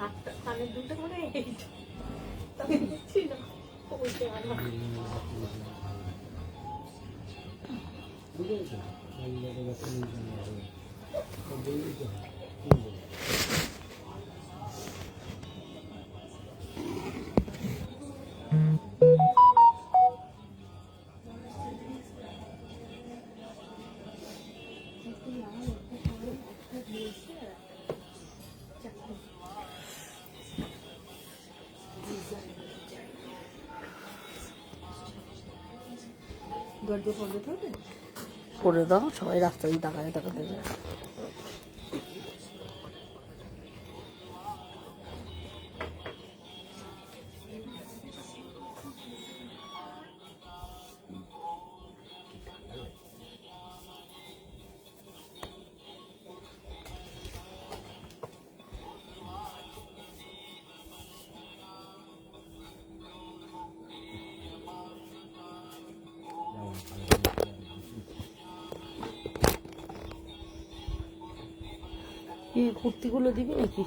হাতটা কানের দুলটা করে এইটা তবে বুঝছি না বলতে পারবো দরজা পড়বে থাকবে করে দাও, সবাই রাস্তা দিয়ে তাকাতে তাকাতে যায়। এই কুর্তিগুলো দিবি নাকি?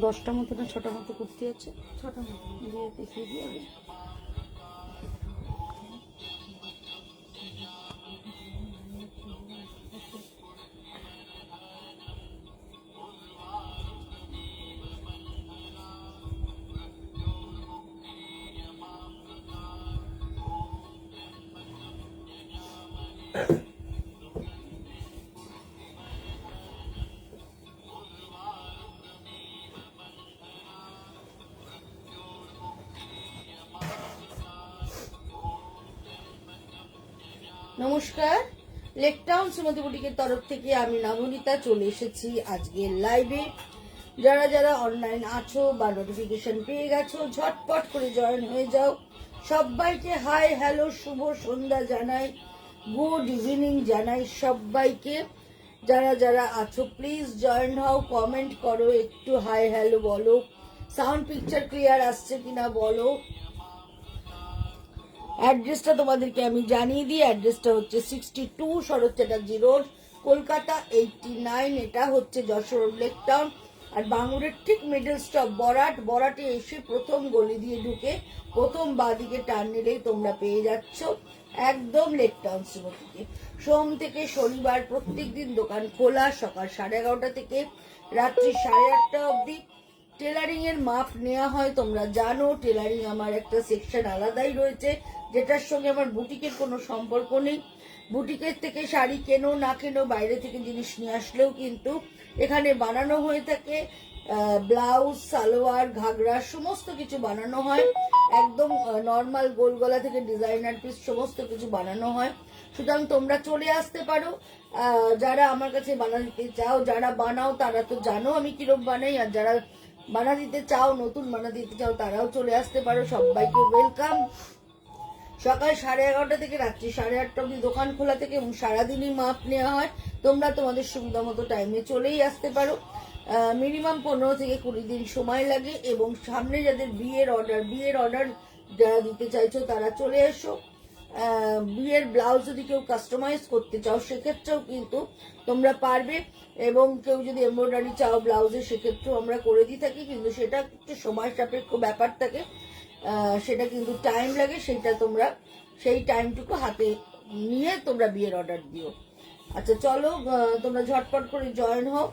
10টা মতো না 6টা মতো কুর্তি আছে, 6টা মতো দিয়ে দেখিয়ে দিয়ে আগে। নমস্কার, লেকটাউন সুমতি বুটিকের তরফ থেকে আমি নবনীতা চলে এসেছি আজকে লাইভে। যারা যারা অনলাইন আছো বা নোটিফিকেশন পেয়ে গেছো, ঝটপট করে জয়েন হয়ে যাও। সবাইকে হাই হ্যালো শুভ সন্ধ্যা জানাই, গুড ইভিনিং জানাই সবাইকে। যারা যারা আছো প্লিজ জয়েন হও, কমেন্ট করো, একটু হাই হ্যালো বলো, সাউন্ড পিকচার ক্লিয়ার আসছে কিনা বলো। অ্যাড্রেসটা তোমাদেরকে আমি জানিয়ে দিই। অ্যাড্রেসটা হচ্ছে 62 শরৎ চ্যাটার্জি রোড, কলকাতা 89। এটা হচ্ছে যশোর লেকটাউন। আর বাঙুরের ঠিক মিডল স্টপ বরাটে এসে প্রথম গলি দিয়ে ঢুকে প্রথম বাঁদিকে টার্ন নিলেই তোমরা পেয়ে যাচ্ছ একদম লেকটাউন সুমতিকে। সোম থেকে শনিবার প্রত্যেকদিন দোকান খোলা, সকাল 11:30 থেকে রাত্রি 8:30 অবধি। টেলারিং এর মাপ নেওয়া হয়, তোমরা জানো টেলারিং আমার একটা সেকশন আলাদাই রয়েছে, যেটার সঙ্গে আমার বুটিকের কোনো সম্পর্ক নেই। বুটিকের থেকে শাড়ি কেনো না কেনো, বাইরে থেকে জিনিস নিয়ে আসলেও কিন্তু এখানে বানানো হয়ে থাকে। ব্লাউজ, সালোয়ার, ঘাগরা সমস্ত কিছু বানানো হয়। একদম নর্মাল গোল গলা থেকে ডিজাইনার পিস সমস্ত কিছু বানানো হয়। সুতরাং তোমরা চলে আসতে পারো যারা আমার কাছে বানা দিতে চাও। যারা বানাও তারা তো জানো আমি কিরকম বানাই, আর যারা বানা দিতে চাও, নতুন বানা দিতে চাও, তারাও চলে আসতে পারো। সবাইকে ওয়েলকাম। সকাল 11:30 থেকে রাত্রি 8:30 অব্দি দোকান খোলা থেকে এবং সারাদিনই মাপ নেওয়া হয়। তোমরা তোমাদের সুবিধা মতো টাইমে চলেই আসতে পারো। মিনিমাম 15 থেকে 20 দিন সময় লাগে। এবং সামনে যাদের বিয়ের অর্ডার যারা দিতে চাইছো তারা চলে এসো। বিয়ের ব্লাউজ যদি কেউ কাস্টমাইজ করতে চাও সেক্ষেত্রেও কিন্তু তোমরা পারবে। এবং কেউ যদি এমব্রয়ডারি চাও ব্লাউজে, সেক্ষেত্রেও আমরা করে দিয়ে থাকি, কিন্তু সেটা একটু সময় সাপেক্ষ ব্যাপার থাকে, সেটা কিন্তু টাইম লাগে। সেটা তোমরা সেই টাইমটুকু হাতে নিয়ে তোমরা বিয়ের অর্ডার দিও। আচ্ছা চলো, তোমরা ঝটপট করে জয়েন হও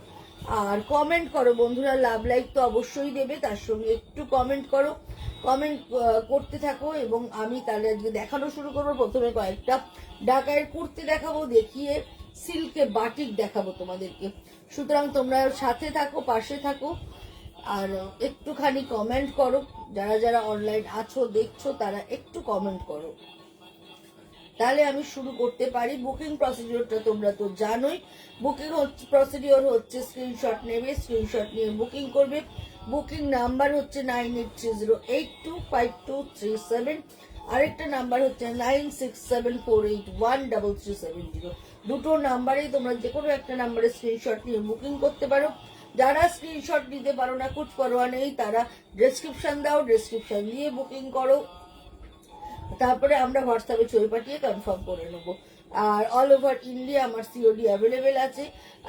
আর কমেন্ট করো বন্ধুরা। লাভ লাইক তো অবশ্যই দেবে, তার সঙ্গে একটু কমেন্ট করো, কমেন্ট করতে থাকো। এবং আমি তাহলে আজকে দেখানো শুরু করবো। প্রথমে কয়েকটা ঢাকাইয়ের কুর্তি দেখাবো, দেখিয়ে সিল্কে বাটিক দেখাবো তোমাদেরকে। সুতরাং তোমরা সাথে থাকো, পাশে থাকো আর একটুখানি কমেন্ট করো। যারা যারা অনলাইন আছো দেখছো তারা একটু কমেন্ট করো, তাহলে আমি শুরু করতে পারি। বুকিং প্রসিডিওরটা তোমরা তো জানোই। বুকিং প্রসিডিওর হচ্ছে স্ক্রিনশট নেবে, স্ক্রিনশট নিয়ে বুকিং করবে। বুকিং নাম্বার হচ্ছে 9830825237। আরেকটা নাম্বার হচ্ছে 9674813370। দুটো নাম্বারেই তোমরা যে কোনো একটা নাম্বারে স্ক্রিনশট নিয়ে বুকিং করতে পারো। যারা স্ক্রিনশট নিতে পারো না, কুছ পরোয়া নেই, তারা ডেসক্রিপশন দাও, ডেসক্রিপশন দিয়ে বুকিং করো। তারপরে আমরা হোয়াটসঅ্যাপে ছবি পাঠিয়ে কনফার্ম করে নেবো। আর অল ওভার ইন্ডিয়া আমার সিওডি অ্যাভেলেবেল আছে।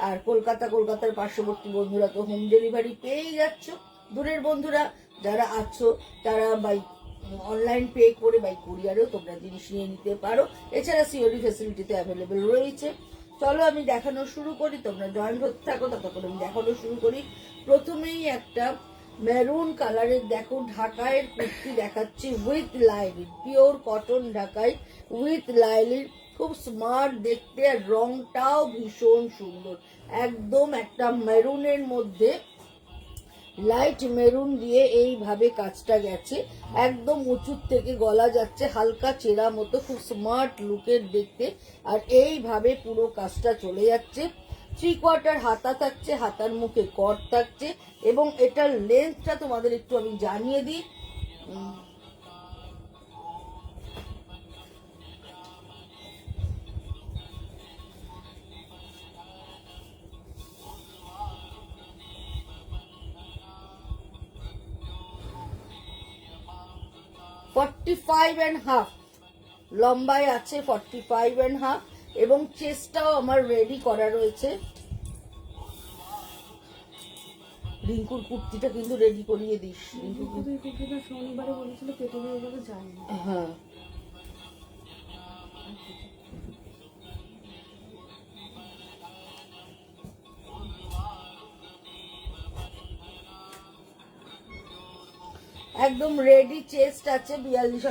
আর কলকাতার পার্শ্ববর্তী বন্ধুরা তো হোম ডেলিভারি পেয়েই যাচ্ছ। দূরের বন্ধুরা যারা আছো তারা বাই অনলাইন পে করে বাই কুরিয়ারেও তোমরা জিনিস নিয়ে নিতে পারো। এছাড়া সিওডি ফ্যাসিলিটিতে অ্যাভেলেবেল রয়েছে। চলো আমি দেখানো শুরু করি, তোমরা জয়েন্ট হতে থাকো, ততক্ষণ আমি দেখানো শুরু করি। প্রথমেই একটা মেরুন কালারের দেখো ঢাকাইয়ের কুর্তি দেখাচ্ছি উইথ লাইলিন, পিওর কটন ঢাকাই উইথ লাইলিন, খুব স্মার্ট দেখতে আর রংটাও ভীষণ সুন্দর। একদম একটা মেরুনের মধ্যে লাইট মেরুন দিয়ে এইভাবে কাজটা গেছে, একদম উঁচুর থেকে গলা যাচ্ছে, হালকা চেরা মতো, খুব স্মার্ট লুকের দেখতে। আর এইভাবে পুরো কাজটা চলে যাচ্ছে। 3/4 হাতা থাকছে, হাতার মুখে কট থাকছে এবং এটার লেন্থটা তোমাদের একটু আমি জানিয়ে দিই। 45.5 লম্বায় আছে, 45.5 এবং চেস্টটাও আমার রেডি করা রয়েছে। রিঙ্কুর কুর্তিটা কিন্তু রেডি করিয়ে দিস। শনিবারে বলেছিল কেটে দিয়ে যাবে, যায়নি। হ্যাঁ, একদম রেডি চেস্ট আছে, 42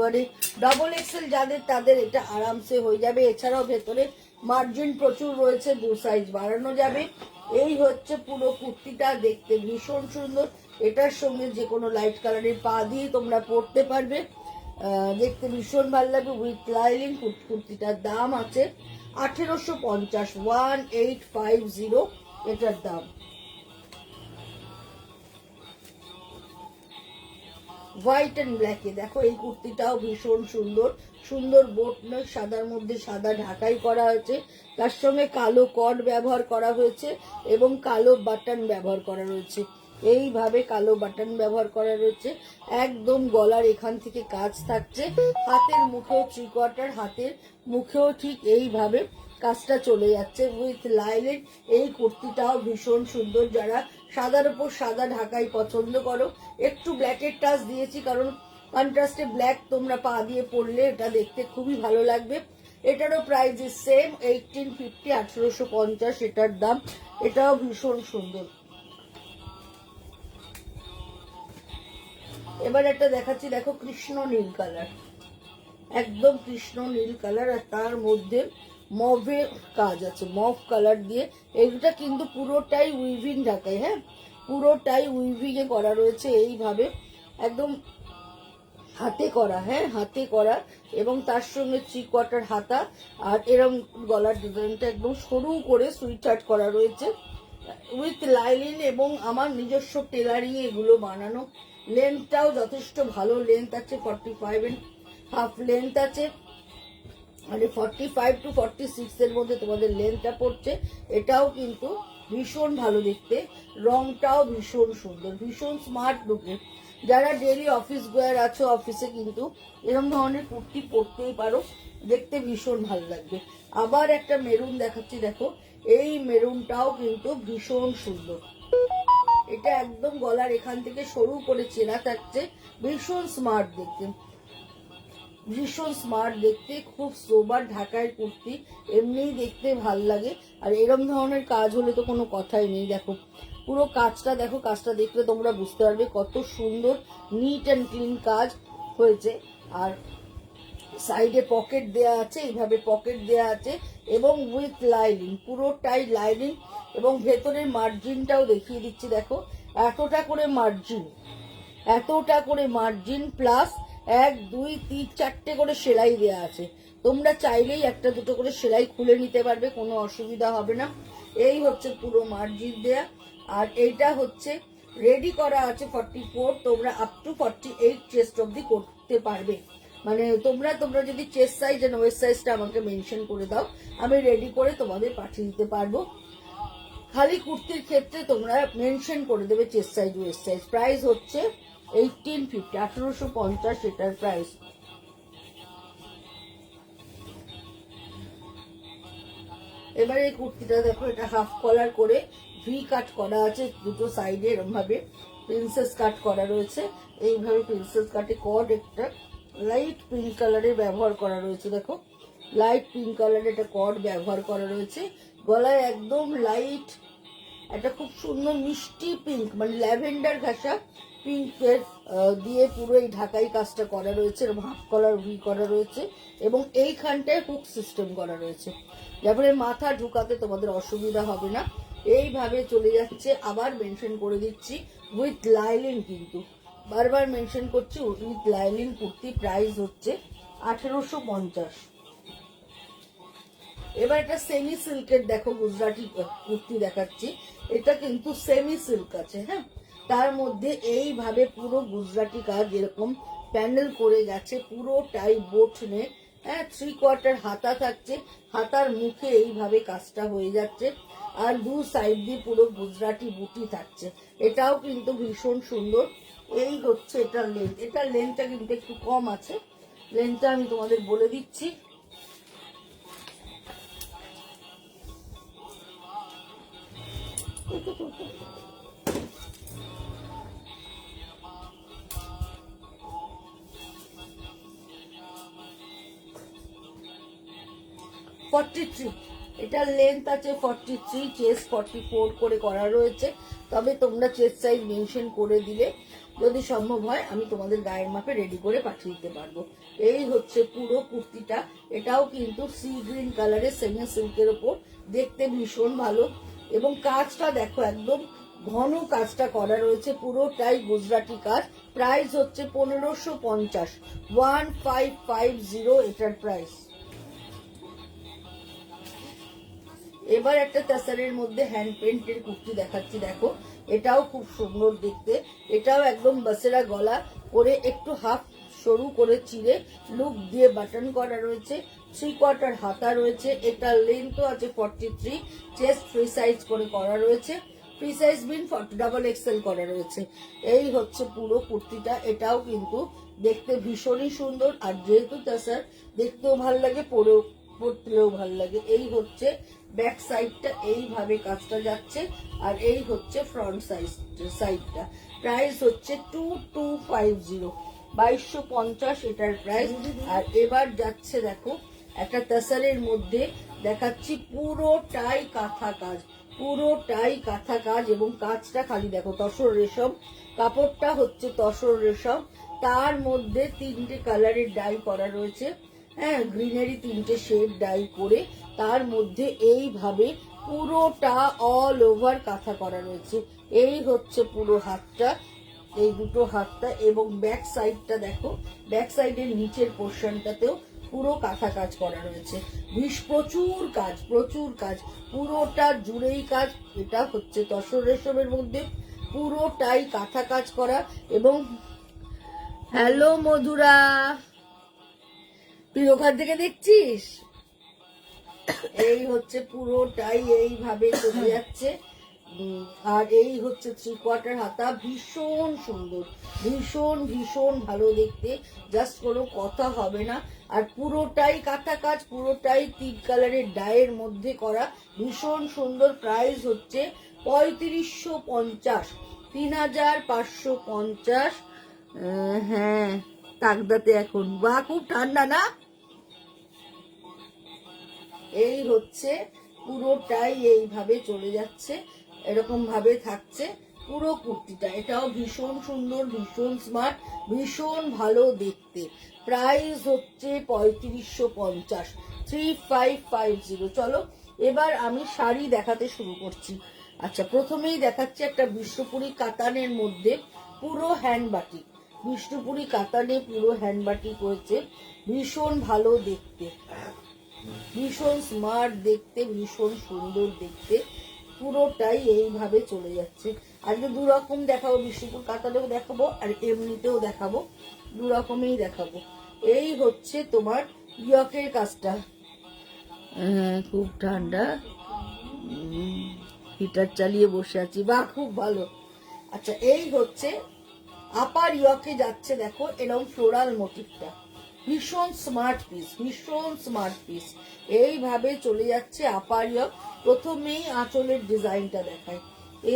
মানে ডবল এক্সেল যাদের তাদের এটা আরামসে হয়ে যাবে। এছাড়াও ভেতরে মার্জিন প্রচুর রয়েছে, 2 সাইজ বাড়ানো যাবে। এই হচ্ছে পুরো কুর্তিটা, দেখতে ভীষণ সুন্দর। এটার সঙ্গে যে কোনো লাইট কালারের পা দিয়ে তোমরা পরতে পারবে, দেখতে ভীষণ ভালো লাগবে উইথ লাইলিন। কুর্তিটার দাম আছে 1850, 1850 এটার দাম। হোয়াইট অ্যান্ড ব্ল্যাকে দেখো এই কুর্তিটাও ভীষণ সুন্দর, সুন্দর বোট নেক, সাদার মধ্যে সাদা ঢাকাই করা হয়েছে, তার সঙ্গে কালো কট ব্যবহার করা হয়েছে এবং কালো বাটন ব্যবহার করা রয়েছে। এইভাবে কালো বাটন ব্যবহার করা রয়েছে, একদম গলার এখান থেকে কাজ থাকছে, হাতের মুখেও 3/4, হাতের মুখেও ঠিক এইভাবে কাজটা চলে যাচ্ছে উইথ লাইলিন। এই কুর্তিটাও ভীষণ সুন্দর। যারা সাদার উপর সাদা ঢাকাই পছন্দ করো, একটু ব্ল্যাকের টাচ দিয়েছি কারণ কন্ট্রাস্টে ব্ল্যাক তোমরা পা দিয়ে পরলে এটা দেখতে খুবই ভালো লাগবে। এটারও প্রাইস সেম 1850, 1850 এটার দাম। এটাও ভীষণ সুন্দর। এবার একটা দেখাচ্ছি, দেখো কৃষ্ণ নীল কালার, একদম কৃষ্ণ নীল কালার, আর তার মধ্যে মভে কাজ আছে, মভ কালার দিয়ে। এইটা কিন্তু পুরোটাই উইভিং ঢাকায়, হ্যাঁ পুরোটাই উইভিং এ করা রয়েছে, এইভাবে একদম হাতে করা, হ্যাঁ হাতে করা, এবং তার সঙ্গে 3/4 হাতা। আর এরকম গলার ডিজাইনটা একদম সরু করে সুইট হার্ট করা রয়েছে উইথ লাইলিন, এবং আমার নিজস্ব টেলারিং এগুলো বানানো। লেন্থটাও যথেষ্ট ভালো লেন্থ আছে, 45.5 লেন্থ আছে, মানে 45 to 46 এর মধ্যে তোমাদের লেন্থটা পড়ছে। এটাও কিন্তু ভীষণ ভালো দেখতে, রংটাও ভীষণ সুন্দর, ভীষণ স্মার্ট লুকের। যারা ডেলি অফিস গোয়ার আছো, অফিসে কিন্তু এরকম ধরনের কুর্তি পরতেই পারো, দেখতে ভীষণ ভালো লাগবে। আবার একটা মেরুন দেখাচ্ছি, দেখো এই মেরুনটাও কিন্তু ভীষণ সুন্দর। এটা একদম গলার এখান থেকে সরু করে চেনা থাকছে, ভীষণ স্মার্ট দেখতে, ভীষণ স্মার্ট দেখতে, খুব সোবার ঢাকায় কুর্তি, এমনিই দেখতে ভাল লাগে। আর এরম ধরনের কাজ হলে তো কোনো কথাই নেই। দেখো পুরো কাজটা, দেখো কাজটা দেখলে তোমরা বুঝতে পারবে কত সুন্দর নিট অ্যান্ড ক্লিন কাজ হয়েছে। আর সাইডে পকেট দেয়া আছে, এইভাবে পকেট দেয়া আছে, এবং উইথ লাইনিং, পুরোটাই লাইনিং। এবং ভেতরের মার্জিনটাও দেখিয়ে দিচ্ছি, দেখো এতটা করে মার্জিন, এতটা করে মার্জিন, প্লাস 1 2 3 4টে করে সেলাই দেয়া আছে। তোমরা চাইলেই একটা দুটো করে সেলাই খুলে নিতে পারবে, কোনো অসুবিধা হবে না। এই হচ্ছে পুরো মার্জিন দেয়া। আর এইটা হচ্ছে রেডি করা আছে 44, তোমরা আপ টু 48 চেস্ট অবধি করতে পারবে। মানে তোমরা যদি চেস্ট সাইজ এন্ড ওয়েস্ট সাইজটা আমাকে মেনশন করে দাও, আমি রেডি করে তোমাদের পাঠিয়ে দিতে পারবো। খালি কুর্তির ক্ষেত্রে তোমরা মেনশন করে দেবে chest size West size. Price হচ্ছে 1850, 1850 এটার প্রাইস। এবারে এই কুর্তিটা দেখো, এটা হাফ কলার করে ভি কাট করা আছে, দুটো সাইডে এরকম ভাবে প্রিন্সেস কাট করা রয়েছে। এইভাবে প্রিন্সেস কাটে কর্ড একটা লাইট পিঙ্ক কালারের ব্যবহার করা রয়েছে। দেখো লাইট পিঙ্ক কালারের একটা কর্ড ব্যবহার করা রয়েছে। গলায় একদম লাইট একটা খুব সুন্দর মিষ্টি পিঙ্ক, মানে ল্যাভেন্ডার ঘাসা পিঙ্কের দিয়ে পুরো এই ঢাকাই কাজটা করা রয়েছে, এবং হাফ কলার ভি করা রয়েছে, এবং এইখানটায় হুক সিস্টেম করা রয়েছে, তারপরে মাথা ঢুকাতে তোমাদের অসুবিধা হবে না। এইভাবে চলে যাচ্ছে। আবার মেনশন করে দিচ্ছি উইথ লাইলিন, কিন্তু বারবার মেনশন করছি উইথ লাইলিন কুর্তি প্রাইস হচ্ছে 1850। এবার একটা সেমি সিল্কের দেখো গুজরাটি কুর্তি দেখাচ্ছি। এটা কিন্তু সেমি সিল্ক আছে, হ্যাঁ, তার মধ্যে এইভাবে পুরো গুজরাটি কাজ এরকম প্যান্ডেল করে গেছে, পুরোটাই বোট নেক, হ্যাঁ, 3/4 হাতা থাকছে, হাতার মুখে এইভাবে কাজটা হয়ে যাচ্ছে, আর দু সাইড দিয়ে পুরো গুজরাটি বুটি থাকছে। এটাও কিন্তু ভীষণ সুন্দর। এই হচ্ছে এটার লেন্থ, এটার লেন্থটা কিন্তু একটু কম আছে, লেন্থটা আমি তোমাদের বলে দিচ্ছি। এটার লেন্থ আছে 43, চেস্ট 44 করে করা রয়েছে। তবে তোমরা চেস্ট সাইজ মেনশন করে দিলে যদি সম্ভব হয় আমি তোমাদের গায়ের মাপে রেডি করে পাঠিয়ে দিতে পারবো। এই হচ্ছে পুরো কুর্তিটা। এটাও কিন্তু সি গ্রিন কালারের সেমি সিল্কের ওপর, দেখতে ভীষণ ভালো, এবং কাজটা দেখো একদম ঘন কাজটা করা রয়েছে, পুরোটাই গুজরাটি কাজ। প্রাইস হচ্ছে 1550, 1550 এটার প্রাইস। এবার একটা তাসারের মধ্যে হ্যান্ড পেন্টের কুর্তি দেখাচ্ছি, দেখো এটাও খুব সুন্দর দেখতে। এটাও একদম বাসেরা গলা করে একটু হাফ সরু করে চিড়ে লুক দিয়ে বাটন করা রয়েছে, 3/4 হাতা রয়েছে। এটার লেন্থও আছে 43, চেস্ট ফ্রি সাইজ করে করা রয়েছে, ফ্রি সাইজ বিন XXL করা রয়েছে। এই হচ্ছে পুরো কুর্তিটা। এটাও কিন্তু দেখতে ভীষণই সুন্দর, আর যেহেতু তাসার দেখতেও ভালো লাগে, পরতেও ভালো লাগে। এই হচ্ছে ব্যাক সাইডটা, এইভাবে কাজটা যাচ্ছে, আর এই হচ্ছে ফ্রন্ট সাইডটা। প্রাইস হচ্ছে 2250, 2250 এটার প্রাইস। আর এবার যাচ্ছে দেখো একটা তাসারের মধ্যে দেখাচ্ছি, পুরোটাই কাঁথা কাজ, পুরোটাই কাঁথা কাজ, এবং কাজটা খালি দেখো তসর রেশম, কাপড়টা হচ্ছে তসর রেশম, তার মধ্যে 3টে কালারের ডাই করা রয়েছে, হ্যাঁ, গ্রিনারি 3টে শেড ডাই করে তার মধ্যে এইভাবে পুরোটা অল ওভার কাঁথা করা রয়েছে। এই হচ্ছে পুরো হাতটা, এই দুটো হাতটা, এবং ব্যাক সাইডটা দেখো, ব্যাক সাইডের নিচের পোর্শনটাতেও পুরো কাঁথা কাজ করা রয়েছে। প্রচুর কাজ, প্রচুর কাজ, পুরোটা জুড়েই কাজ। এটা হচ্ছে তসর রেশমের মধ্যে পুরোটাই কাঁথা কাজ করা। এবং হ্যালো মধুরা, তুই ওখান থেকে দেখছিস? এই হচ্ছে পুরোটাই এইভাবে চলে যাচ্ছে, আর এই হচ্ছে 3/4 হাতা, ভীষণ সুন্দর, ভীষণ ভীষণ ভালো দেখতে, জাস্ট কোনো কথা হবে না। আর পুরোটাই কাঁথা কাজ, পুরোটাই 3 কালারের ডায়ের মধ্যে করা, ভীষণ সুন্দর। প্রাইস হচ্ছে 3550, 3550। হ্যাঁ, তাকদাতে এখন বা খুব ঠান্ডা না। এই হচ্ছে পুরোটাই এইভাবে চলে যাচ্ছে, এরকম ভাবে থাকছে পুরো কুর্তিটা। এটাও ভীষণ সুন্দর, ভীষণ স্মার্ট, ভীষণ ভালো দেখতে। প্রাইস হচ্ছে 3550, 3550। চলো এবার আমি শাড়ি দেখাতে শুরু করছি। আচ্ছা, প্রথমেই দেখাচ্ছি একটা বিষ্ণুপুরি কাতানের মধ্যে পুরো হ্যান্ড বাটিক, বিষ্ণুপুরি কাতানে পুরো হ্যান্ড বাটিক হয়েছে, ভীষণ ভালো দেখতে, ভীষণ স্মার্ট দেখতে, ভীষণ সুন্দর দেখতে, পুরোটাই এইভাবে চলে যাচ্ছে। আজকে দু রকম দেখাবো, বিষ্ণুপুর কাতানেও দেখাবো আর এমনিতেও দেখাবো, দু রকমেই দেখাবো। এই হচ্ছে তোমার ইয়কের কাজটা, খুব ঠান্ডা, হিটার চালিয়ে বসে আছি, বা খুব ভালো। আচ্ছা, এই হচ্ছে আপার ইয়কে যাচ্ছে, দেখো এরকম ফ্লোরাল মোটিভটা, ভীষণ স্মার্ট পিস, ভীষণ স্মার্ট পিস। এইভাবে চলে যাচ্ছে আপার ইয়ক। প্রথমেই আঁচলের ডিজাইনটা দেখায়।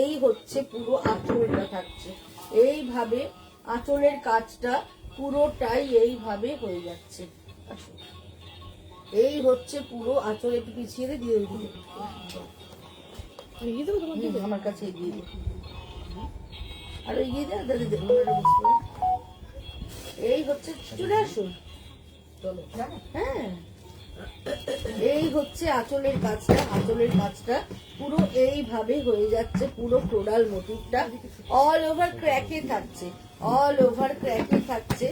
এই হচ্ছে পুরো আঁচলটা থাকছে এইভাবে, আঁচলের কাজটা পুরোটাই এইভাবে হয়ে যাচ্ছে। এই হচ্ছে পুরো আঁচল। একটু পিছিয়ে দিয়ে আমার কাছে এগিয়ে দিই, আর এগিয়ে দেয় দাদি দেবো। এই হচ্ছে, চলে আসুন। হ্যাঁ, এই হচ্ছে আঁচলের কাজটা। আঁচলের কাজটা পুরো এইভাবে হয়ে যাচ্ছে, পুরো ফ্লোরাল মোটিভটা অল ওভার ক্র্যাকে থাকছে, অল ওভার ক্র্যাকে থাকছে।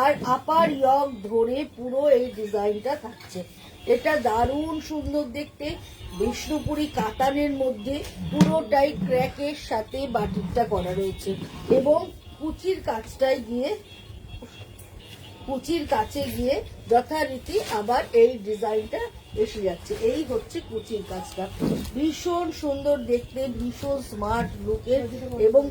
আর আপার ইয়ক ধরে পুরো এই ডিজাইনটা থাকছে। এটা দারুণ সুন্দর দেখতে। বিষ্ণুপুরি কাতানের মধ্যে পুরোটাই ক্র্যাকের সাথে বাটিকটা করা রয়েছে, এবং কুচির কাজটায় গিয়ে, কুচির কাছে গিয়ে যথারীতি আবার এই ডিজাইনটা এসে যাচ্ছে। এই হচ্ছে কুচির কাজটা, ভীষণ সুন্দর দেখতে, ভীষণ স্মার্ট লুকের, এবং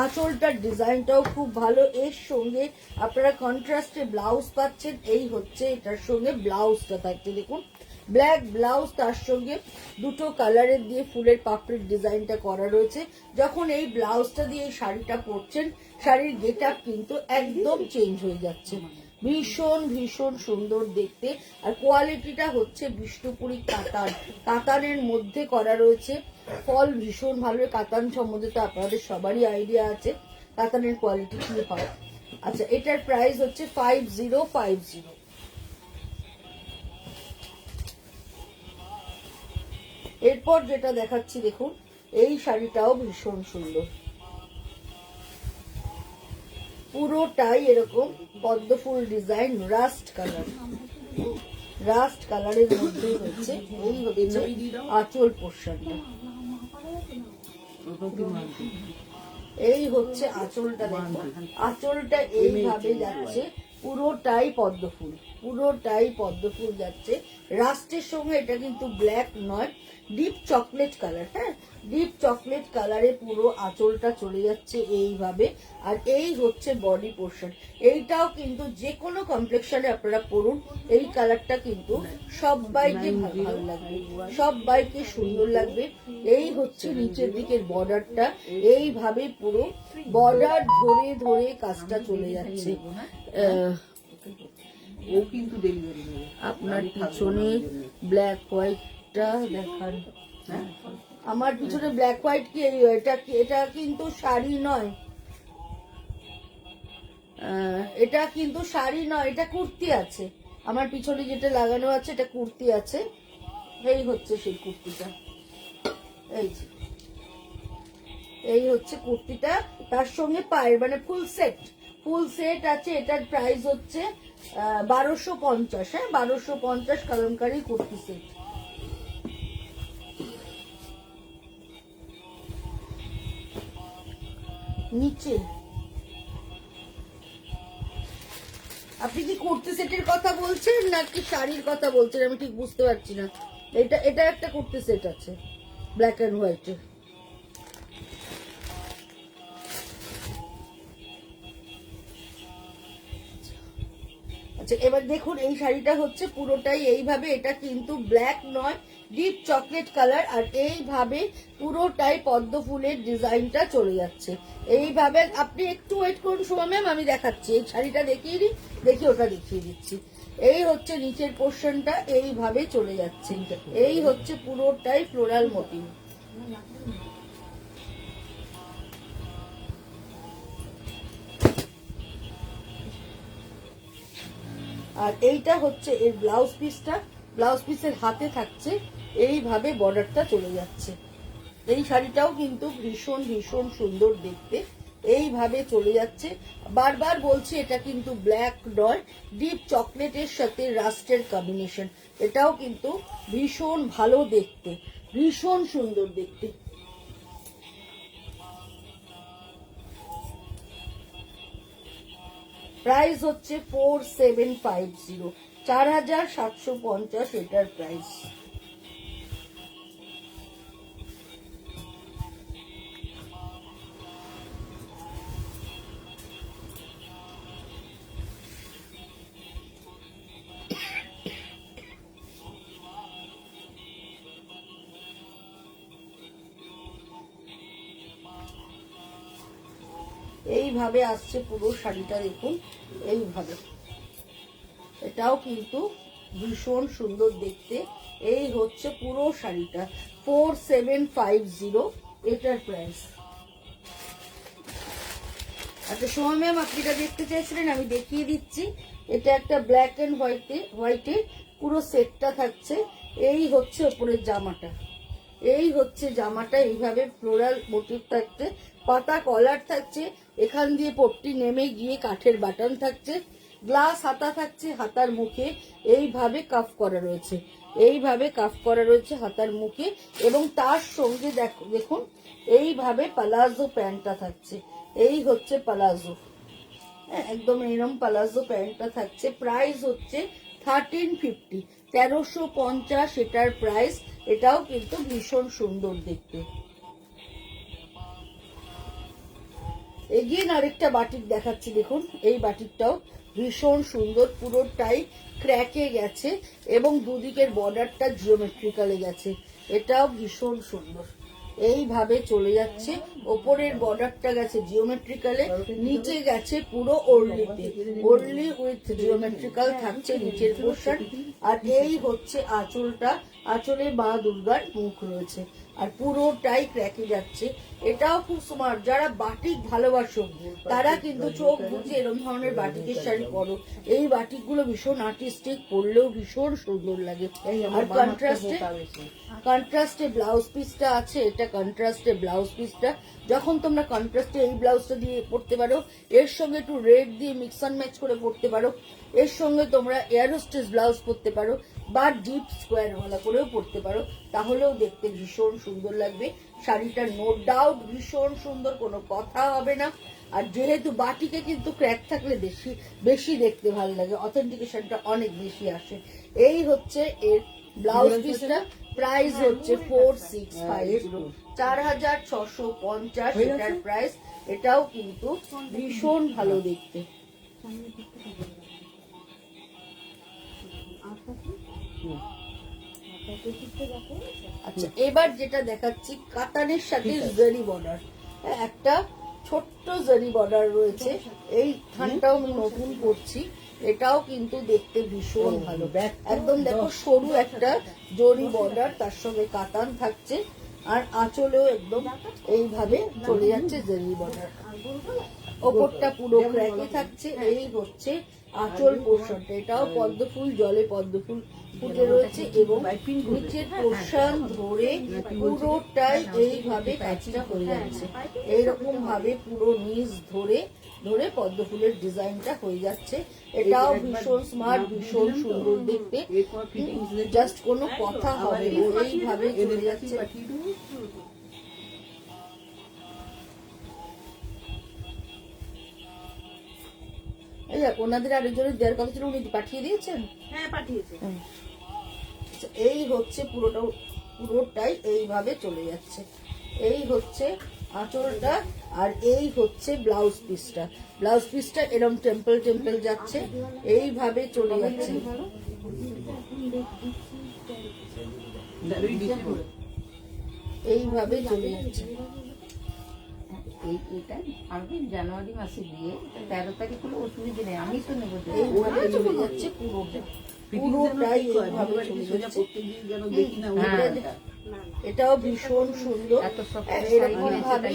আঁচলটার ডিজাইনটাও খুব ভালো। এর সঙ্গে আপনারা কন্ট্রাস্টে ব্লাউজ পাচ্ছেন। এই হচ্ছে এটার সঙ্গে ব্লাউজটা থাকছে, দেখুন ব্ল্যাক ব্লাউজ, তার সঙ্গে দুটো কালারের দিয়ে ফুলের পাপড়ির ডিজাইনটা করা রয়েছে। যখন এই ব্লাউজটা দিয়ে এই শাড়িটা পরছেন, শাড়ির গেট আপ কিন্তু একদম চেঞ্জ হয়ে যাচ্ছে। ভীষণ ভীষণ সুন্দর দেখতে। আর কোয়ালিটিটা হচ্ছে বিষ্ণুপুরি কাতান, কাতানের মধ্যে করা রয়েছে। ফল ভীষণ ভালো। কাতান সম্বন্ধে তো আপনাদের সবারই আইডিয়া আছে কাতানের কোয়ালিটি কি হয়। আচ্ছা, এটার প্রাইস হচ্ছে 5050। এরপর যেটা দেখাচ্ছি দেখুন, এই শাড়িটাও ভীষণ সুন্দর, পুরোটাই এরকম পদ্মফুল ডিজাইন, রাস্ট কালার, রাস্ট কালারের মধ্যে হচ্ছে। এই হচ্ছে আঁচল পোর্শনটা, এই হচ্ছে আঁচলটা। দেখুন আঁচলটা এইভাবে যাচ্ছে, পুরোটাই পদ্মফুল, পুরোটাই পদ্মফুল যাচ্ছে। রাস্টের সঙ্গে এটা কিন্তু ব্ল্যাক নয়, ডিপ চকলেট কালার। হ্যাঁ, ডিপ চকলেট কালারে পুরো আঁচলটা চলে যাচ্ছে এইভাবে। আর এই হচ্ছে বডি পোর্শন। এইটাও কিন্তু যে কোনো কমপ্লেক্সনে আপনারা পরুন, এই কালারটা কিন্তু সবাইকে ভালো লাগবে, সবাইকে সুন্দর লাগবে। এই হচ্ছে নিচের দিকের বর্ডারটা, এইভাবে পুরো বর্ডার ধরে ধরে কাজটা চলে যাচ্ছে। ও কিন্তু ডেলিভারি নেবে আপনার পিছনে ব্ল্যাক হোয়াইটটা দেখান। আমার পিছনে ব্ল্যাক হোয়াইট কি এটা? এটা কিন্তু শাড়ি নয়, এটা কিন্তু শাড়ি নয়, এটা কুর্তি আছে। আমার পিছনে যেটা লাগানো আছে এটা কুর্তি আছে। এই হচ্ছে সেই কুর্তিটা, এই যে এই হচ্ছে কুর্তিটা। তার সঙ্গে পায়ের মানে ফুল সেট, ফুল সেট আছে। এটার প্রাইস হচ্ছে 1250। হ্যাঁ, 1250 কালামকারী কুর্তি সেট। নিচে আপনি কি কুর্তি সেটের কথা বলছেন নাকি শাড়ির কথা বলছেন? আমি ঠিক বুঝতে পারছি না। এটা এটা একটা কুর্তি সেট আছে ব্ল্যাক অ্যান্ড হোয়াইটের। আচ্ছা, এবার দেখুন এই শাড়িটা হচ্ছে পুরোটাই এইভাবে। এটা কিন্তু ব্ল্যাক নয়, ডিপ চকলেট কালার। আর এইভাবে পুরোটাই পদ্ম ফুলের ডিজাইনটা চলে যাচ্ছে এইভাবে। আপনি একটু ওয়েট করুন সোমা ম্যাম, আমি দেখাচ্ছি। এই শাড়িটা দেখিয়ে দিই, দেখি ওটা দেখিয়ে দিচ্ছি। এই হচ্ছে নিচের পোর্শনটা, এইভাবে চলে যাচ্ছে। এই হচ্ছে পুরোটাই ফ্লোরাল মোটিভ। আর এইটা হচ্ছে এর ব্লাউজ পিসটা। ব্লাউজ পিসের হাতে থাকছে এইভাবে বর্ডারটা চলে যাচ্ছে। এই শাড়িটাও কিন্তু ভীষণ ভীষণ সুন্দর দেখতে, এইভাবে চলে যাচ্ছে। বারবার বলছি এটা কিন্তু ব্ল্যাক নয়, ডিপ চকলেটের সাথে রাস্টের কম্বিনেশন। এটাও কিন্তু ভীষণ ভালো দেখতে, ভীষণ সুন্দর দেখতে। প্রাইস হচ্ছে 4750, 4750 এটার প্রাইস। এইভাবে আসছে পুরো শাড়িটা, দেখুন এইভাবে। এটাও কিন্তু ভীষণ সুন্দর দেখতে। এই হচ্ছে পুরো শাড়িটা, 4750 এটার প্রাইস। আচ্ছা সোমা ম্যাম, আপনি এটা দেখতে চাইছিলেন, আমি দেখিয়ে দিচ্ছি। এটা একটা ব্ল্যাক এন্ড হোয়াইটে পুরো সেটটা থাকছে। এই হচ্ছে ওপরের জামাটা, এই হচ্ছে জামাটা, এইভাবে ফ্লোরাল মোটিভ থাকছে, পাতা কলার থাকছে, এখান দিয়ে পট্টি নেমে গিয়ে কাঠের বাটন থাকছে, গ্লাস হাতা থাকছে, হাতার মুখে এইভাবে কাফ করা রয়েছে, এইভাবে কাফ করা রয়েছে হাতার মুখে। এবং তার সঙ্গে দেখুন এইভাবে পালাজো প্যান্টটা থাকছে, এই হচ্ছে পালাজো, একদম এরকম পালাজো প্যান্টটা থাকছে। প্রাইস হচ্ছে 1350, 1350 এটার প্রাইস। এটাও কিন্তু ভীষণ সুন্দর দেখতে। এগেইন আরেকটা বাটিক দেখাচ্ছি, দেখুন এই বাটিকটাও ভীষণ সুন্দর, পুরোটাই ক্র্যাকে গেছে এবং দুদিকের বর্ডারটা জিওমেট্রিক্যালে গেছে, এটাও ভীষণ সুন্দর। এইভাবে চলে যাচ্ছে, ওপরের বর্ডারটা গেছে জিওমেট্রিক্যালে, নিচে গেছে পুরো ওড়লিতে, ওড়লি উইথ জিওমেট্রিক্যাল থাকছে নিচের পোর্শন। আর এই হচ্ছে আঁচলটা, আঁচলে মা দুর্গার মুখ রয়েছে, আর পুরোটাই ক্র্যাকে যাচ্ছে। এটাও খুব স্মার্ট, যারা বাটিক ভালোবাসো তারা কিন্তু চোখ বুঝে এরকম ধরনের বাটিকের শাড়ি পরো। এই বাটিকগুলো ভীষণ আর্টিস্টিক, পরলেও ভীষণ সুন্দর লাগে। আর কন্ট্রাস্টে ব্লাউজ পিসটা আছে, এটা কন্ট্রাস্টে ব্লাউজ পিসটা, যখন তোমরা কন্ট্রাস্টে এই ব্লাউজটা দিয়ে পরতে পারো, এর সঙ্গে একটু রেড দিয়ে মিক্স অ্যান্ড ম্যাচ করে পরতে পারো, এর সঙ্গে তোমরা এয়ারোস্টেস ব্লাউজ পরতে পারো বা ডিপ স্কোয়ার ওয়ালা করেও পরতে পারো, তাহলেও দেখতে ভীষণ সুন্দর লাগবে। শাড়িটা নো ডাউট ভীষণ সুন্দর, কোনো কথা হবে না। আর যেহেতু বাটিকে কিন্তু ক্র্যাক থাকলে বেশি বেশি দেখতে ভালো লাগে, অথেন্টিকেশনটা অনেক বেশি আসে। এই হচ্ছে এর ব্লাউজ পিসটা, প্রাইস হচ্ছে 4650, 4650 এটার প্রাইস। এটাও কিন্তু ভীষণ ভালো দেখতে। আচ্ছা এবার যেটা দেখাচ্ছি কাতানের সাথে জারি বর্ডার, একটা ছোট্ট জারি বর্ডার রয়েছে, এই থানটাও আমি নতুন করছি, এটাও কিন্তু দেখতে ভীষণ ভালো। একদম দেখো সরু একটা জরি বর্ডার, তার সঙ্গে কাতান থাকছে, আর আঁচলেও একদম এইভাবে চলে যাচ্ছে জারি বর্ডার, ওপরটা পুরো ক্র্যাকে থাকছে। এই হচ্ছে আঁচল পোর্শনটা, এটাও পদ্মফুল, জলে পদ্মফুল ফুটে রয়েছে এবং নিচের পোর্শন ধরে পুরোটাই এইভাবে কাজটা হয়ে যাচ্ছে, এইরকম ভাবে পুরো নিচ ধরে ধরে পদ্মফুলের ডিজাইনটা হয়ে যাচ্ছে। এটাও ভীষণ স্মার্ট, ভীষণ সুন্দর দেখতে, জাস্ট কোনো কথা হবে না, এইভাবে চলে যাচ্ছে। ওনাদের আরেকজনের দেওয়ার কথা ছিল, উনি পাঠিয়ে দিয়েছেন? হ্যাঁ পাঠিয়েছে। এই হচ্ছে পুরোটাই এইভাবে চলে যাচ্ছে, এই হচ্ছে আঁচলটা, আর এই হচ্ছে ব্লাউজ পিসটা। ব্লাউজ পিসটা এরকম টেম্পল টেম্পল যাচ্ছে, এইভাবে চলে যাচ্ছে। এইভাবে চলে যাচ্ছে। এটা আমি জানুয়ারি মাসে দিয়ে 13 তারিখ হলো অসুবিধা নেই, আমি তো নেবো। এইভাবে চলে যাচ্ছে পুরোটা, পুরোটাই এইভাবে চলে যাচ্ছে। এটাও ভীষণ সুন্দর, এরকম ভাবে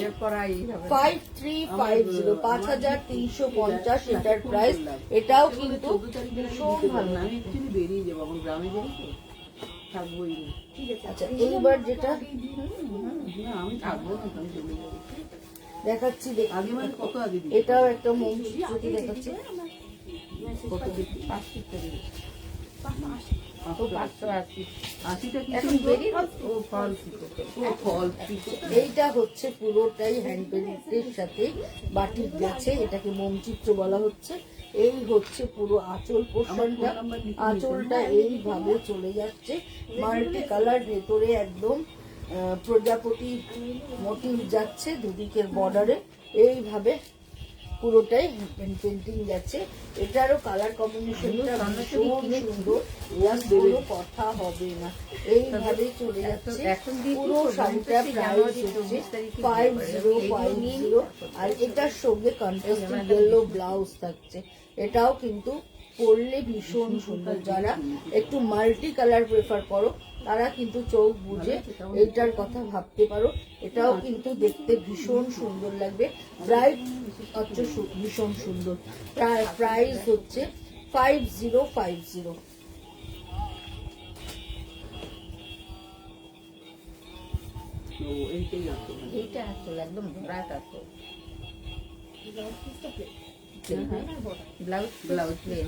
5350, 5350 এটার প্রাইস। এটাও কিন্তু ভীষণ ভালো। আমি একচুয়ালি বেরিয়ে যাবো, আমার গ্রামে যাই তো, থাকবোই না। আচ্ছা এইবার যেটা আমি থাকবো না, আমি চলে যাবো। দেখাচ্ছি, আগে মানে কত আগে দিই? এটাও একটা মৌসুমী দেখাচ্ছি, কত দিচ্ছি? 500 টাকা দিচ্ছি। 580টা এখন বেরিয়ে ও ফল ফল। এইটা হচ্ছে পুরোটাই হ্যান্ড পেইন্টের সাথে বাটিক গেছে, এটাকে মোমচিত্র বলা হচ্ছে। এই হচ্ছে পুরো আঁচল পোর্শনটা, আঁচলটা এইভাবে চলে যাচ্ছে, মাল্টি কালার, ভেতরে একদম প্রজাপতি মোটিভ যাচ্ছে দুদিকের বর্ডারে, এইভাবে পুরোটাই পেন্টিং গেছে। এটারও কালার কম্বিনেশনটা ভীষণ সুন্দর, জাস্ট কোনো কথা হবে না। এইভাবে চলে যাচ্ছে পুরো শাড়িটা। প্রাইস হচ্ছে 5050 আর এটার সঙ্গে কন্ট্রাস্টিং ইয়েলো ব্লাউজ থাকছে। এটাও কিন্তু পরলে ভীষণ সুন্দর। যারা একটু মাল্টি কালার প্রেফার করো তারা কিন্তু চোখ বুঝে এইটার কথা ভাবতে পারো। এটাও কিন্তু দেখতে ভীষণ সুন্দর লাগবে, ব্রাইট হচ্ছে ভীষণ সুন্দর। প্রাইস হচ্ছে 5050। এইটা আসল একদম ভরাট আসল। Blouse plane.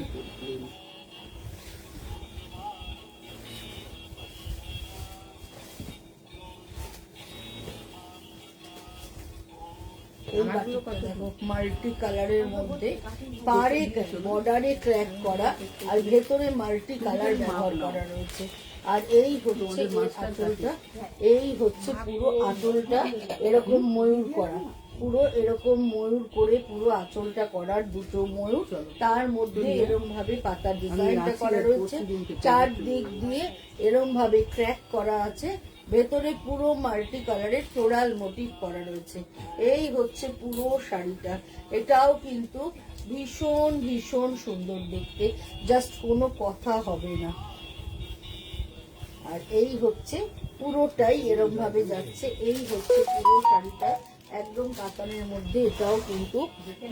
মাল্টি কালারের মধ্যে পারে বর্ডারে ক্র্যাক করা আর ভেতরে মাল্টি কালার ব্যবহার করা রয়েছে। আর এই হচ্ছে আঁচলটা, এই হচ্ছে পুরো আঁচলটা এরকম ময়ূর করা, পুরো এরকম ময়ূর করে পুরো আঁচলটা করার, দুটো ময়ূর, তার মধ্যে এরকম ভাবে পাতার ডিজাইনটা করা রয়েছে, চারদিক দিয়ে এরকম ভাবে ক্র্যাক করা আছে, ভেতরে পুরো মাল্টি কালারের ফ্লোরাল মোটিভ করা রয়েছে। এই হচ্ছে পুরো শাড়িটা। এটাও কিন্তু ভীষণ ভীষণ সুন্দর দেখতে, জাস্ট কোনো কথা হবে না। আর এই হচ্ছে পুরোটাই এরকম ভাবে যাচ্ছে। এই হচ্ছে পুরো শাড়িটা একদম কাতানের মধ্যে। এটাও কিন্তু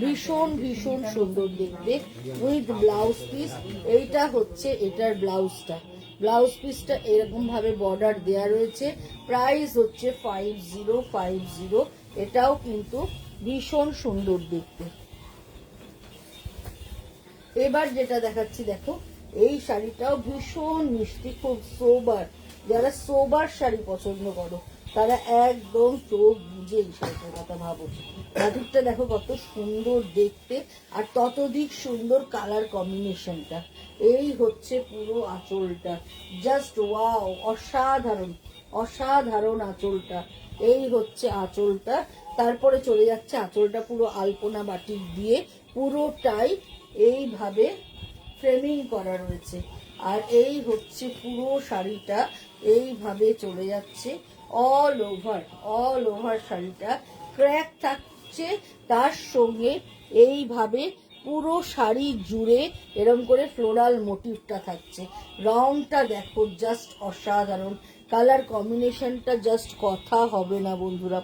ভীষণ ভীষণ সুন্দর দেখতে উইথ ব্লাউজ পিস। এইটা হচ্ছে এটার ব্লাউজটা, ব্লাউজ পিসটা এরকম ভাবে বর্ডার দেয়া রয়েছে। প্রাইস হচ্ছে 5050। এটাও কিন্তু ভীষণ সুন্দর দেখতে। এবার যেটা দেখাচ্ছি দেখো, এই শাড়িটাও ভীষণ মিষ্টি, খুব সোবার। যারা সোবার শাড়ি পছন্দ করো তারা একদম চোখ বুঝে এই শাড়িটার কথা ভাবো। বাটিকটা দেখো কত সুন্দর দেখতে, আর ততোধিক সুন্দর কালার কম্বিনেশনটা। এই হচ্ছে পুরো আঁচলটা, জাস্ট ওয়াও, অসাধারণ অসাধারণ আঁচলটা। এই হচ্ছে আঁচলটা। তারপরে চলে যাচ্ছে আঁচলটা পুরো আলপনা বাটিক দিয়ে পুরোটাই এইভাবে ফ্রেমিং করা রয়েছে। আর এই হচ্ছে পুরো শাড়িটা, এইভাবে চলে যাচ্ছে অল ওভার শাড়িটা ক্র্যাক থাকছে, তার সঙ্গে এইভাবে পুরো শাড়ি জুড়ে এরকম করে ফ্লোরাল মোটিভটা থাকছে। রংটা দেখো জাস্ট অসাধারণ, কালার কম্বিনেশনটা জাস্ট কথা হবে না বন্ধুরা,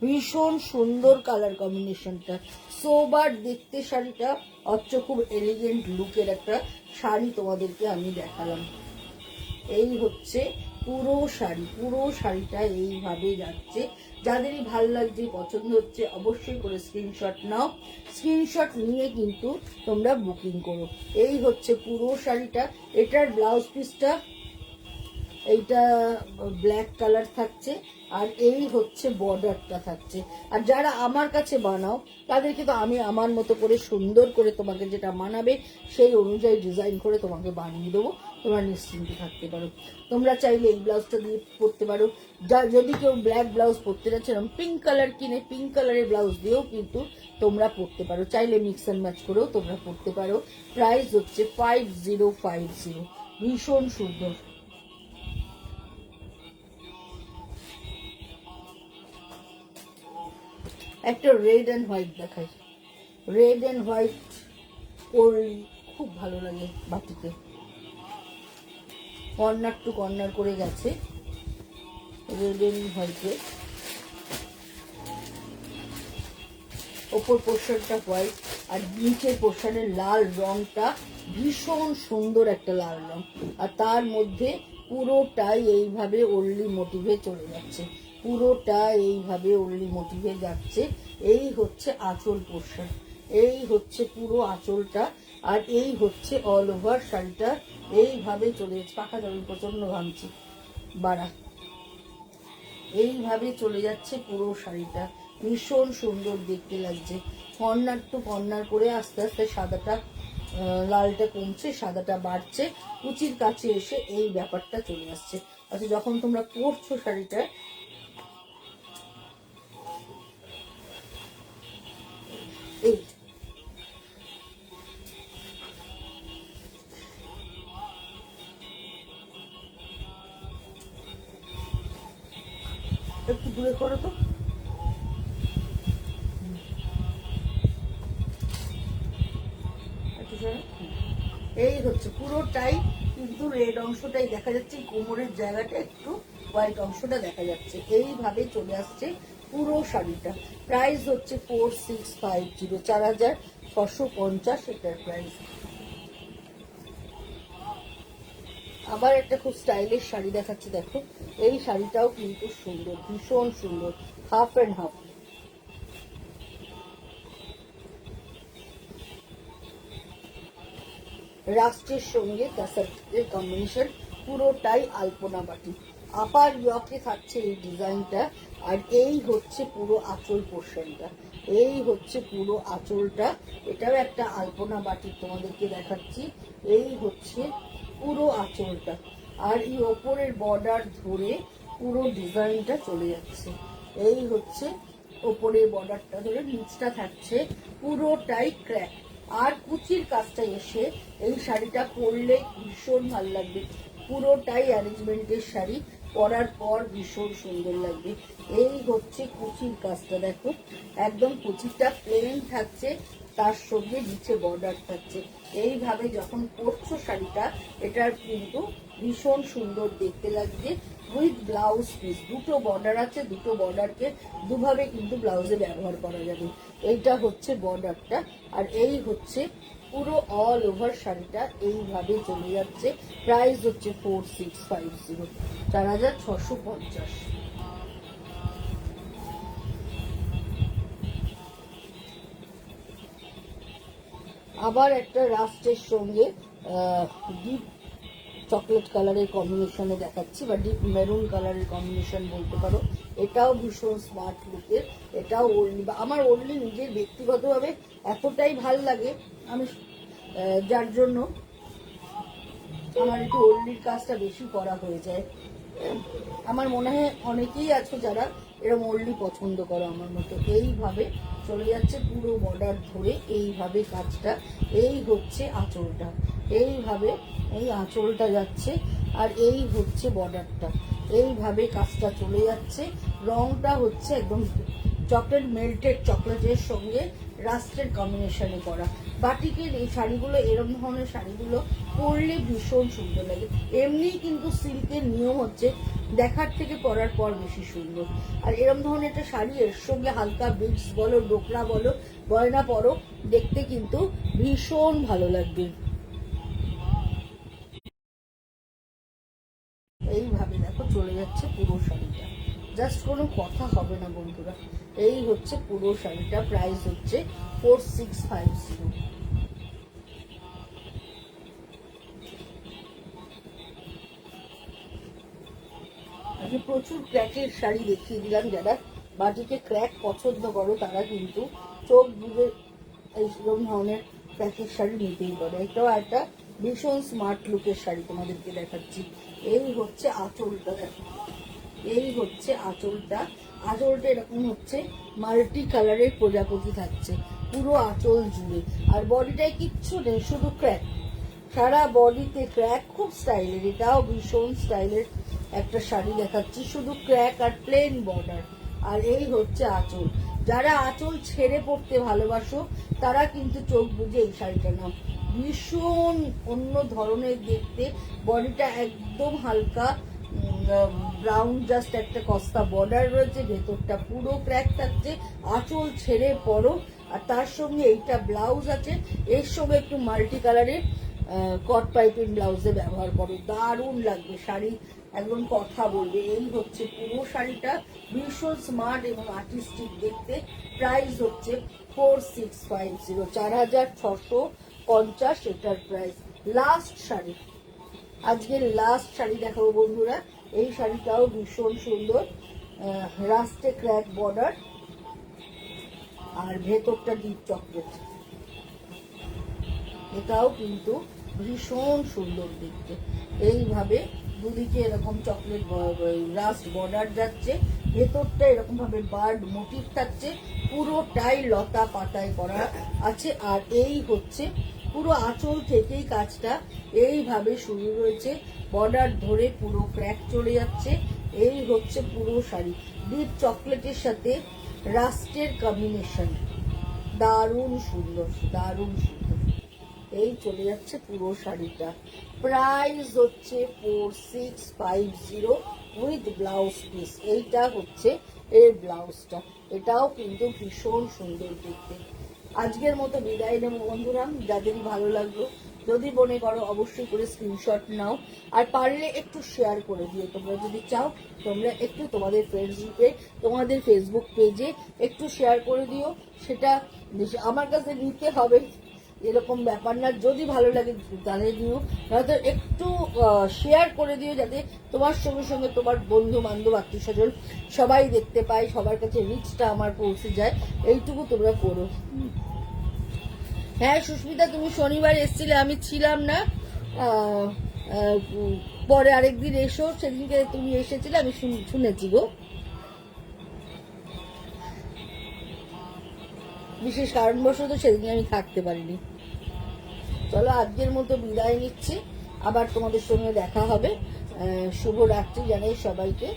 ভীষণ সুন্দর কালার কম্বিনেশনটা, সোবার দেখতে শাড়িটা, অথচ খুব এলিগেন্ট লুকের একটা শাড়ি তোমাদেরকে আমি দেখালাম। এই হচ্ছে পুরো শাড়ি, পুরো শাড়িটা এইভাবে যাচ্ছে। যাদেরই ভাল লাগছে, পছন্দ হচ্ছে, অবশ্যই করে স্ক্রিনশট নাও, স্ক্রিনশট নিয়ে কিন্তু তোমরা বুকিং করো। এই হচ্ছে পুরো শাড়িটা। এটার ব্লাউজ পিসটা এইটা ব্ল্যাক কালার থাকছে, আর এই হচ্ছে বর্ডারটা থাকছে। আর যারা আমার কাছে বানাও তাদেরকে তো আমি আমার মতো করে সুন্দর করে তোমাকে যেটা মানাবে সেই অনুযায়ী ডিজাইন করে তোমাকে বানিয়ে দেবো, তোমরা নিশ্চিন্তে থাকতে পারো। তোমরা চাইলে এই ব্লাউজটা দিয়ে পরতে পারো। যদি কেউ ব্ল্যাক ব্লাউজ পরতে যাচ্ছে, পিঙ্ক কালার কিনে পিঙ্ক কালারের ব্লাউজ দিয়েও কিন্তু তোমরা পরতে পারো, চাইলে মিক্স অ্যান্ড ম্যাচ করেও তোমরা পরতে পারো। প্রাইস হচ্ছে 5050, ভীষণ সুন্দর। একটা রেড অ্যান্ড হোয়াইট দেখাই, রেড অ্যান্ড হোয়াইট পরলে খুব ভালো লাগে। বাটিতে কর্নার টু কর্নার করে গেছে রেড অ্যান্ড হোয়াইটে, ওপর পোর্শনটা হোয়াইট আর নিচের পোর্শনের লাল রংটা ভীষণ সুন্দর একটা লাল রং, আর তার মধ্যে পুরোটাই এইভাবে ওল্লি মোটিভে চলে যাচ্ছে, পুরোটা এইভাবে ওল্লি মোটিভে যাচ্ছে। এই হচ্ছে আঁচল পোর্শন, এই হচ্ছে পুরো আঁচলটা, আর এই হচ্ছে অল ওভার শাড়িটা এইভাবে চলে যাচ্ছে। পাখা যাবে, প্রচন্ড ঘামছি বাড়া। এইভাবে চলে যাচ্ছে পুরো শাড়িটা, ভীষণ সুন্দর দেখতে লাগছে। কর্নার টু কর্নার করে আস্তে আস্তে সাদাটা লালটা কমছে, সাদাটা বাড়ছে, কুচির কাছে এসে এই ব্যাপারটা চলে আসছে। আচ্ছা, যখন তোমরা পরছো শাড়িটা, এই দূরে করো তো। এই হচ্ছে পুরোটাই কিন্তু রেড অংশটাই দেখা যাচ্ছে, কোমরের জায়গাটা একটু হোয়াইট অংশটা দেখা যাচ্ছে। এইভাবে চলে আসছে পুরো শাড়িটা। প্রাইস হচ্ছে 4650, 4650 এটার প্রাইস। আবার একটা খুব স্টাইলিশ শাড়ি দেখাচ্ছি, দেখো এই শাড়িটাও কিন্তু সুন্দর, ভীষণ সুন্দর, হাফ অ্যান্ড হাফ। রাষ্ট্রের সঙ্গে কাঁসারের কম্বিনেশন, পুরোটাই আলপনা বাটি। আপার ইয়কে থাকছে এই ডিজাইনটা। আর এই হচ্ছে পুরো আঁচল পোর্শনটা, এই হচ্ছে পুরো আঁচলটা। এটাও একটা আলপনা বাটি তোমাদেরকে দেখাচ্ছি। এই হচ্ছে পুরো আঁচলটা, আর এই ওপরের বর্ডার ধরে পুরো ডিজাইনটা চলে যাচ্ছে। এই হচ্ছে ওপরের বর্ডারটা ধরে, নিচটা থাকছে পুরোটাই ক্র্যাক। আর কুচির কাজটা এসে এই শাড়িটা পরলে ভীষণ ভালো লাগবে। পুরোটাই অ্যারেঞ্জমেন্টের শাড়ি, পরার পর ভীষণ সুন্দর লাগবে। এই হচ্ছে কুচির কাজটা, দেখো একদম কুচিটা প্লেন থাকছে, তার সঙ্গে নিচে বর্ডার থাকছে। এইভাবে যখন পরছো শাড়িটা, এটার কিন্তু ভীষণ সুন্দর দেখতে লাগবে। উইথ ব্লাউজ পিস, দুটো বর্ডার আছে, দুটো বর্ডারকে দুভাবে কিন্তু ব্লাউজে ব্যবহার করা যাবে। এইটা হচ্ছে বর্ডারটা, আর এই হচ্ছে পুরো অল ওভার শাড়িটা এইভাবে চলে যাচ্ছে। প্রাইস হচ্ছে 4650, 4650। আবার একটা রাস্টের সঙ্গে ডিপ চকলেট কালারের কম্বিনেশনে দেখাচ্ছি, বা ডিপ মেরুন কালারের কম্বিনেশন বলতে পারো। এটাও ভীষণ স্মার্ট লুকের। এটাও ওড়নি, বা আমার ওড়নি নিজের ব্যক্তিগতভাবে এতটাই ভাল লাগে, আমি যার জন্য আমার একটু ওড়নির কাজটা বেশি করা হয়ে যায়। আমার মনে হয় অনেকেই আছো যারা এরকম ওড়নি পছন্দ করো আমার মতো। এইভাবে চলে যাচ্ছে পুরো বর্ডার ধরে, এইভাবে কাজটা। এই হচ্ছে আঁচলটা, এইভাবে এই আঁচলটা যাচ্ছে, আর এই হচ্ছে বর্ডারটা। এইভাবে কাজটা চলে যাচ্ছে। রংটা হচ্ছে একদম চকলেট, মেল্টেড চকলেটের সঙ্গে রাস্টের কম্বিনেশনে করা। বাটিকের এই শাড়িগুলো, এরকম ধরনের শাড়িগুলো পরলে ভীষণ সুন্দর লাগে। এমনিই কিন্তু সিল্কের নিয়ম হচ্ছে দেখার থেকে পরার পর বেশি সুন্দর। আর এরকম ধরনের একটা শাড়ি, এর সঙ্গে হালকা বিটস বলো, ডোকরা বলো, গয়না পরো, দেখতে কিন্তু ভীষণ ভালো লাগবে। এইভাবে দেখো চলে যাচ্ছে পুরো শাড়িটা, জাস্ট কোনো কথা হবে না বন্ধুরা। এই হচ্ছে পুরো শাড়িটা, প্রাইস হচ্ছে 4650। আজকে প্রচুর ক্র্যাকের শাড়ি দেখিয়ে দিলাম। যারা বাটিকে ক্র্যাক পছন্দ করো তারা কিন্তু চোখ বুঝে এইরকম ধরনের ক্র্যাকের শাড়ি নিতেই পারে। এটাও একটা ভীষণ স্মার্ট লুকের শাড়ি তোমাদেরকে দেখাচ্ছি। এই হচ্ছে আঁচলটা, দেখো এই হচ্ছে আঁচলটা। আঁচলটা এরকম হচ্ছে মাল্টি কালারের প্রজাপতি থাকছে পুরো আঁচল জুড়ে। আর বডিটায় কিচ্ছু নেই, শুধু ক্র্যাক, সারা বডিতে ক্র্যাক, খুব স্টাইলের। এটাও ভীষণ স্টাইলের একটা শাড়ি দেখাচ্ছি, শুধু ক্র্যাক আর প্লেন বর্ডার। আর এই হচ্ছে আঁচল। যারা আঁচল ছেড়ে পড়তে ভালোবাসো তারা কিন্তু চোখ বুঝে এই শাড়িটা নাও। ভীষণ অন্য ধরনের দেখতে, বডিটা একদম হালকা ব্রাউন, জাস্ট একটা কস্তা বর্ডার রয়েছে, ভেতরটা পুরো ক্র্যাক থাকছে। আঁচল ছেড়ে পরো, আর তার সঙ্গে এইটা ব্লাউজ আছে, এর সঙ্গে একটু মাল্টি কালারের কট পাইপিং ব্লাউজে ব্যবহার করো, দারুণ লাগবে শাড়ি, একদম কথা বলবে। এই হচ্ছে পুরো শাড়িটা, ভীষণ স্মার্ট এবং আর্টিস্টিক দেখতে। প্রাইস হচ্ছে 4650, 4650 এটার প্রাইস। লাস্ট শাড়ি, আজকের লাস্ট শাড়ি দেখাবো বন্ধুরা। এই শাড়িটাও ভীষণ সুন্দর, রাস্টে ক্র্যাক বর্ডার, আর ভেতরটা ডিপ চকলেট। এটাও কিন্তু ভীষণ সুন্দর দেখতে। এইভাবে দুদিকে এরকম চকলেট রাস্ট বর্ডার যাচ্ছে, ভেতরটা এরকম ভাবে বার্ড মোটিভ থাকছে, পুরোটাই লতা পাতায় করা আছে। আর এই হচ্ছে পুরো আঁচল থেকেই কাজটা এইভাবে শুরু রয়েছে, বর্ডার ধরে পুরো ক্র্যাক চলে যাচ্ছে। এই হচ্ছে পুরো শাড়ি, ডিপ চকলেটের সাথে রাস্টের কম্বিনেশন, দারুণ সুন্দর, দারুণ সুন্দর। এই চলে যাচ্ছে পুরো শাড়িটা। প্রাইস হচ্ছে 4650 উইথ ব্লাউজ পিস। এইটা হচ্ছে এর ব্লাউজটা, এটাও কিন্তু ভীষণ সুন্দর দেখতে। আজকের মতো বিদায় নেব বন্ধুরা, যাদেরই ভালো লাগলো যদি মনে করো অবশ্যই করে স্ক্রিনশট নাও, আর পারলে একটু শেয়ার করে দিও। তোমরা যদি চাও তোমরা একটু তোমাদের ফ্রেন্ডস গ্রুপে, তোমাদের ফেসবুক পেজে একটু শেয়ার করে দিও। সেটা আমার কাছে নিতে হবে এরকম ব্যাপার না, যদি ভালো লাগে তাহলে দিও, নয়তো একটু শেয়ার করে দিও যাতে তোমার সঙ্গে সঙ্গে তোমার বন্ধু বান্ধব আত্মীয় স্বজন সবাই দেখতে পায়, সবার কাছে রিচটা আমার পৌঁছে যায়। এইটুকু তোমরা করো। হ্যাঁ সুস্মিতা, তুমি শনিবার এসেছিলে, আমি ছিলাম না, পরে আরেকদিন এসো। সেদিনকে তুমি এসেছিলে, আমি শুনেছি গো, বিশেষ কারণবশত সেদিন আমি থাকতে পারিনি। চলো আজকের মতো বিদায় নিচ্ছি, আবার তোমাদের সঙ্গে দেখা হবে। শুভরাত্রি জানাই সবাইকে।